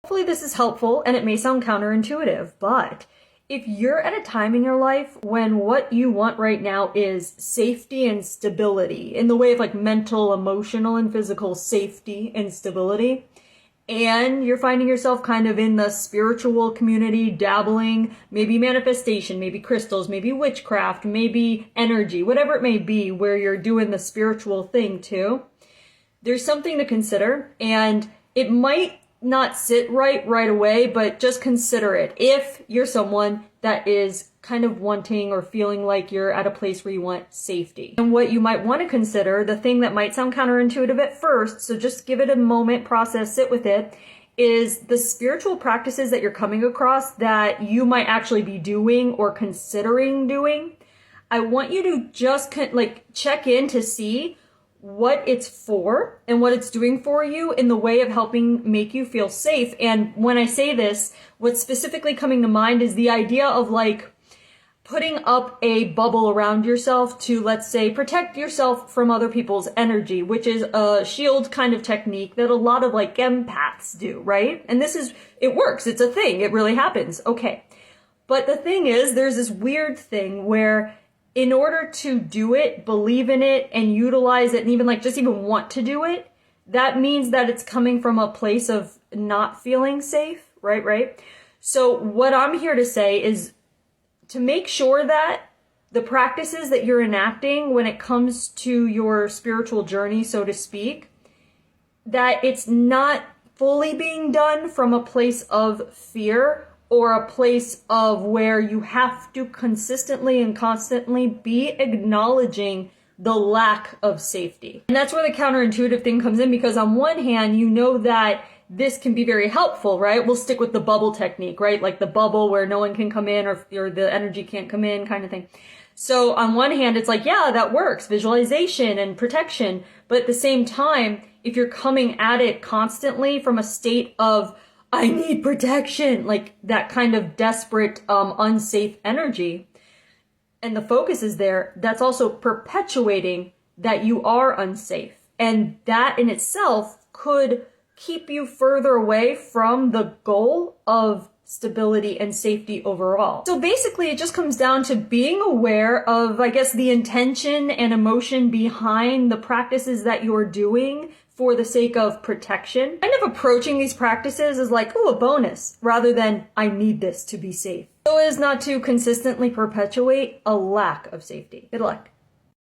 Hopefully this is helpful, and it may sound counterintuitive, but if you're at a time in your life when what you want right now is safety and stability, in the way of like mental, emotional, and physical safety and stability, and you're finding yourself kind of in the spiritual community, dabbling, maybe manifestation, maybe crystals, maybe witchcraft, maybe energy, whatever it may be, where you're doing the spiritual thing too, there's something to consider, and it might not sit right away, but just consider it. If you're someone that is kind of wanting or feeling like you're at a place where you want safety. And what you might want to consider, the thing that might sound counterintuitive at first, so just give it a moment, process, sit with it, is the spiritual practices that you're coming across that you might actually be doing or considering doing. I want you to just check in to see what it's for and what it's doing for you in the way of helping make you feel safe. And when I say this, what's specifically coming to mind is the idea of like putting up a bubble around yourself to, let's say, protect yourself from other people's energy, which is a shield kind of technique that a lot of like empaths do, right? And it works. It's a thing. It really happens. Okay. But the thing is, there's this weird thing where in order to do it, believe in it, and utilize it, and even want to do it, that means that it's coming from a place of not feeling safe, right? So what I'm here to say is to make sure that the practices that you're enacting when it comes to your spiritual journey, so to speak, that it's not fully being done from a place of fear or a place of where you have to consistently and constantly be acknowledging the lack of safety. And that's where the counterintuitive thing comes in, because on one hand, you know that this can be very helpful, right? We'll stick with the bubble technique, right? Like the bubble where no one can come in or the energy can't come in kind of thing. So on one hand, it's like, yeah, that works, visualization and protection. But at the same time, if you're coming at it constantly from a state of, I need protection, like that kind of desperate, unsafe energy, and the focus is there, that's also perpetuating that you are unsafe. And that in itself could keep you further away from the goal of stability and safety overall. So basically, it just comes down to being aware of, I guess, the intention and emotion behind the practices that you're doing for the sake of protection. Kind of approaching these practices as like, oh, a bonus, rather than I need this to be safe. So as not to consistently perpetuate a lack of safety. Good luck.